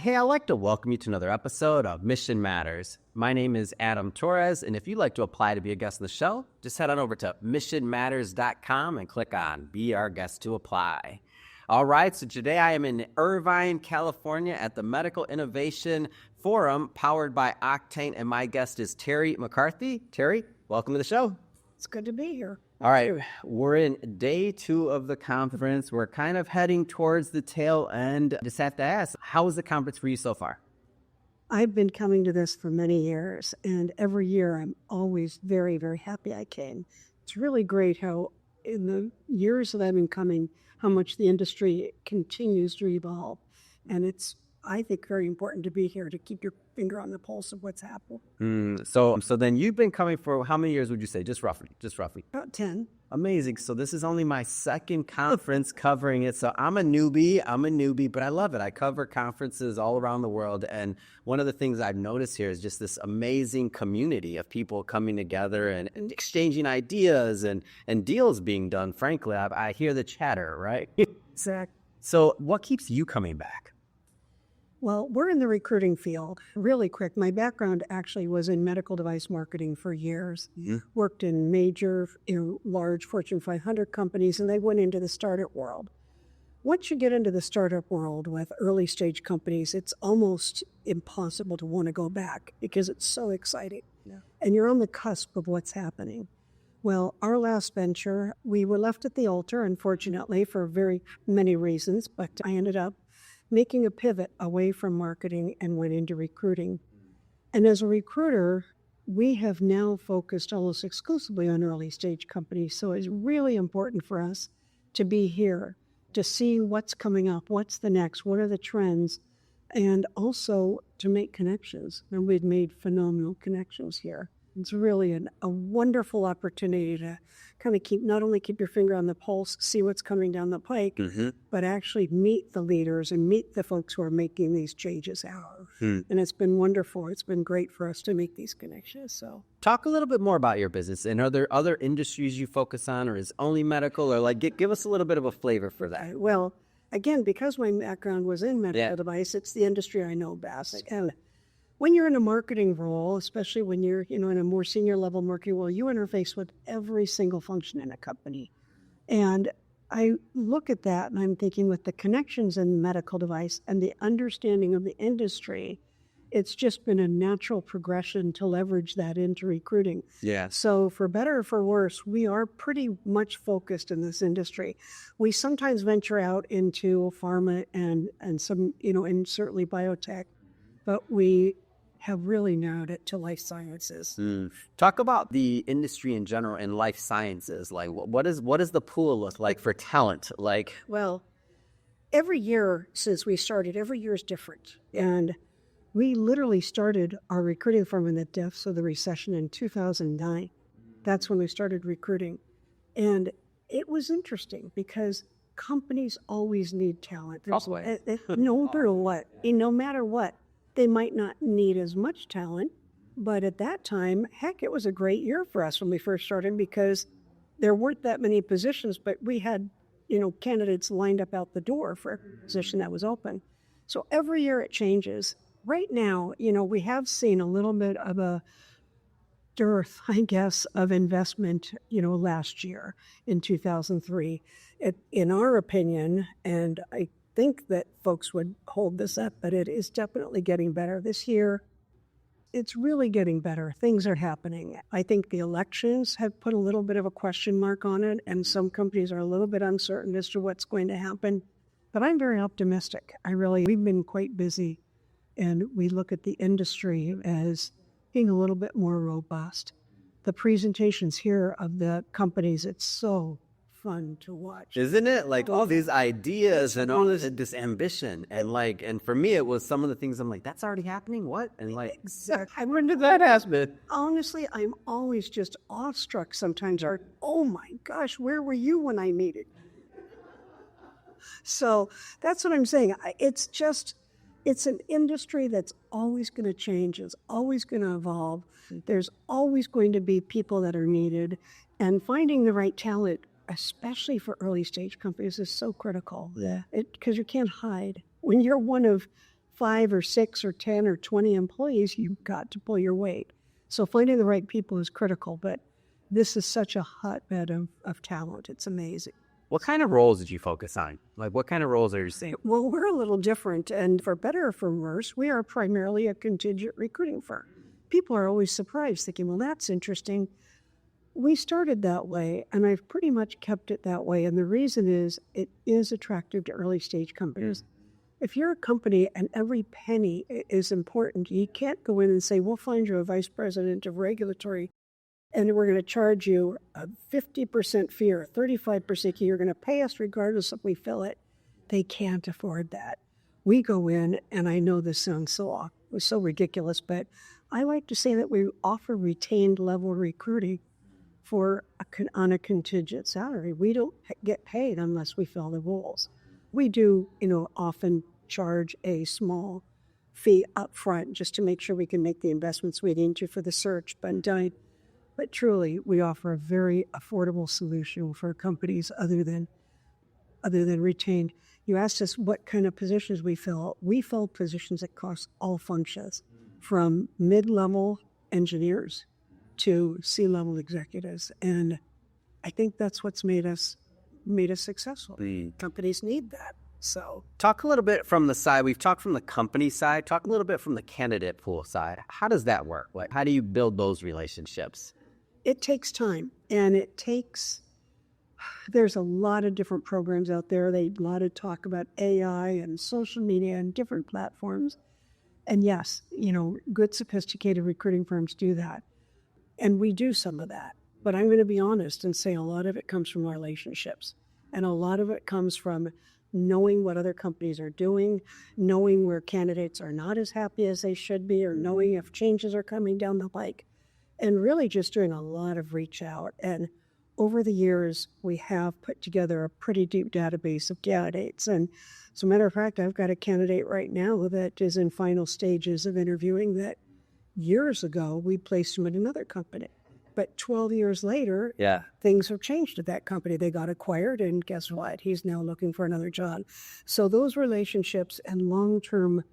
Hey, I'd like to welcome you to another episode of Mission Matters. My name is Adam Torres, and if you'd like to apply to be a guest on the show, just head on over to missionmatters.com and click on Be Our Guest to Apply. All right, so today I am in Irvine, California at the Medical Innovation Forum powered by Octane, and my guest is Terry McCarthy. Terry, welcome to the show. It's good to be here. All right, we're in day 2 of the conference. We're kind of heading towards the tail end. Just have to ask, how was the conference for you so far? I've been coming to this for many years, and every year I'm always very, very happy I came. It's really great how in the years that I've been coming, how much the industry continues to evolve. And it's, I think, very important to be here to keep your finger on the pulse of what's happening. So then you've been coming for how many years would you say? Just roughly. About 10. Amazing. So this is only my second conference covering it. So I'm a newbie, but I love it. I cover conferences all around the world. And one of the things I've noticed here is just this amazing community of people coming together and exchanging ideas and deals being done. Frankly, I hear the chatter, right? Exactly. So what keeps you coming back? Well, we're in the recruiting field. Really quick, my background actually was in medical device marketing for years. Worked in major, large Fortune 500 companies, and they went into the startup world. Once you get into the startup world with early stage companies, it's almost impossible to want to go back because it's so exciting. Yeah. And you're on the cusp of what's happening. Well, our last venture, we were left at the altar, unfortunately, for very many reasons, but I ended up making a pivot away from marketing and went into recruiting. And as a recruiter, we have now focused almost exclusively on early stage companies. So it's really important for us to be here, to see what's coming up, what's the next, what are the trends, and also to make connections. And we've made phenomenal connections here. It's really a wonderful opportunity to kind of not only keep your finger on the pulse, see what's coming down the pike, but actually meet the leaders and meet the folks who are making these changes out. And it's been wonderful. It's been great for us to make these connections. So, talk a little bit more about your business. And are there other industries you focus on, or is only medical, or like give us a little bit of a flavor for that? Well, again, because my background was in medical device, it's the industry I know best. And when you're in a marketing role, especially when you're in a more senior level marketing role, you interface with every single function in a company. And I look at that and I'm thinking with the connections in medical device and the understanding of the industry, it's just been a natural progression to leverage that into recruiting. Yeah. So for better or for worse, we are pretty much focused in this industry. We sometimes venture out into pharma and some, and certainly biotech, but we have really narrowed it to life sciences. Talk about the industry in general and life sciences. Like, what does the pool look like for talent? Like, well, every year since we started, every year is different. And we literally started our recruiting firm in the depths of the recession in 2009. That's when we started recruiting. And it was interesting because companies always need talent. No matter what. They might not need as much talent, but at that time, heck, it was a great year for us when we first started because there weren't that many positions, but we had, candidates lined up out the door for every position that was open. So every year it changes. Right now, we have seen a little bit of a dearth, I guess, of investment, last year in 2003. In our opinion, and I think that folks would hold this up, but it is definitely getting better this year. It's really getting better. Things are happening. I think the elections have put a little bit of a question mark on it, and some companies are a little bit uncertain as to what's going to happen. But I'm very optimistic. We've been quite busy, and we look at the industry as being a little bit more robust. The presentations here of the companies, it's so fun to watch, isn't it? Like all these ideas and all this ambition, and for me it was some of the things I'm like, that's already happening. What? And exactly. When did that happen? Honestly, I'm always just awestruck sometimes. Oh my gosh, where were you when I made it? So that's what I'm saying. It's an industry that's always going to change. It's always going to evolve. There's always going to be people that are needed, and finding the right talent, especially for early stage companies, is so critical. Yeah. Because you can't hide. When you're one of 5 or 6 or 10 or 20 employees, you've got to pull your weight. So finding the right people is critical, but this is such a hotbed of talent. It's amazing. What kind of roles did you focus on? Like, what kind of roles are you seeing? Well, we're a little different, and for better or for worse, we are primarily a contingent recruiting firm. People are always surprised, thinking, well, that's interesting. We started that way, and I've pretty much kept it that way, and the reason is it is attractive to early-stage companies. If you're a company and every penny is important, you can't go in and say, we'll find you a vice president of regulatory, and we're going to charge you a 50% fee or a 35% fee. You're going to pay us regardless if we fill it. They can't afford that. We go in, and I know this sounds so ridiculous, but I like to say that we offer retained level recruiting on a contingent salary. We don't get paid unless we fill the roles. We do, often charge a small fee up front just to make sure we can make the investments we need to for the search. But truly, we offer a very affordable solution for companies other than retained. You asked us what kind of positions we fill. We fill positions across all functions, from mid-level engineers to C-level executives. And I think that's what's made us successful. Companies need that. So talk a little bit from the side. We've talked from the company side. Talk a little bit from the candidate pool side. How does that work? Like, how do you build those relationships? It takes time, and there's a lot of different programs out there. A lot of talk about AI and social media and different platforms. And yes, good sophisticated recruiting firms do that. And we do some of that. But I'm going to be honest and say a lot of it comes from relationships. And a lot of it comes from knowing what other companies are doing, knowing where candidates are not as happy as they should be, or knowing if changes are coming down the pike. And really just doing a lot of reach out. And over the years, we have put together a pretty deep database of candidates. And as a matter of fact, I've got a candidate right now that is in final stages of interviewing that years ago we placed him at another company. But 12 years later, things have changed at that company. They got acquired, and guess what? He's now looking for another job. So those relationships and long-term,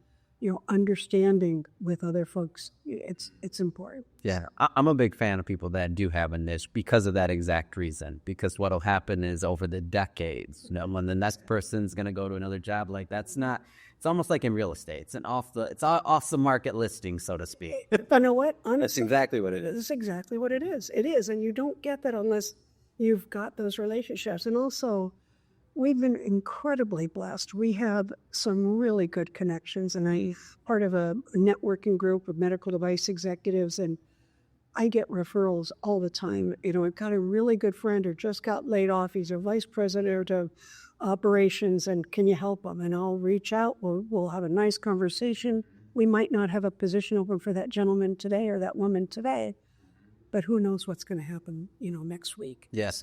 understanding with other folks, it's important. Yeah, I'm a big fan of people that do have a niche because of that exact reason. Because what'll happen is over the decades, when the next person's going to go to another job, it's almost like in real estate. It's off the market listing, so to speak. You know what? Honestly, that's exactly what it is. That's exactly what it is. It is, and you don't get that unless you've got those relationships. And also, we've been incredibly blessed. We have some really good connections, and I'm part of a networking group of medical device executives, and I get referrals all the time. I've got a really good friend who just got laid off. He's a vice president of operations, and can you help him? And I'll reach out. We'll have a nice conversation. We might not have a position open for that gentleman today or that woman today, but who knows what's going to happen, next week. Yes,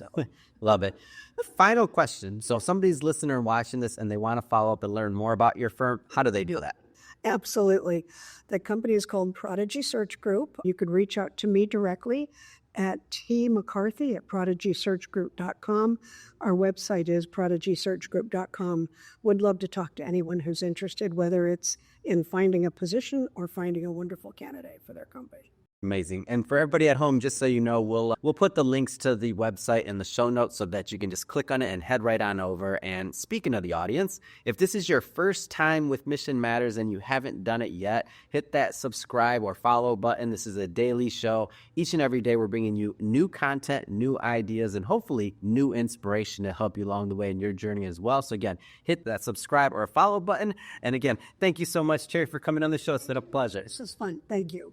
love it. The final question. So if somebody's listening or watching this and they want to follow up and learn more about your firm, how do they do that? Absolutely. The company is called Prodigy Search Group. You could reach out to me directly at McCarthy at prodigysearchgroup.com. Our website is prodigysearchgroup.com. Would love to talk to anyone who's interested, whether it's in finding a position or finding a wonderful candidate for their company. Amazing. And for everybody at home, just so you know, we'll put the links to the website in the show notes so that you can just click on it and head right on over. And speaking of the audience, if this is your first time with Mission Matters and you haven't done it yet, hit that subscribe or follow button. This is a daily show. Each and every day we're bringing you new content, new ideas, and hopefully new inspiration to help you along the way in your journey as well. So again, hit that subscribe or follow button. And again, thank you so much, Terry, for coming on the show. It's been a pleasure. This is fun. Thank you.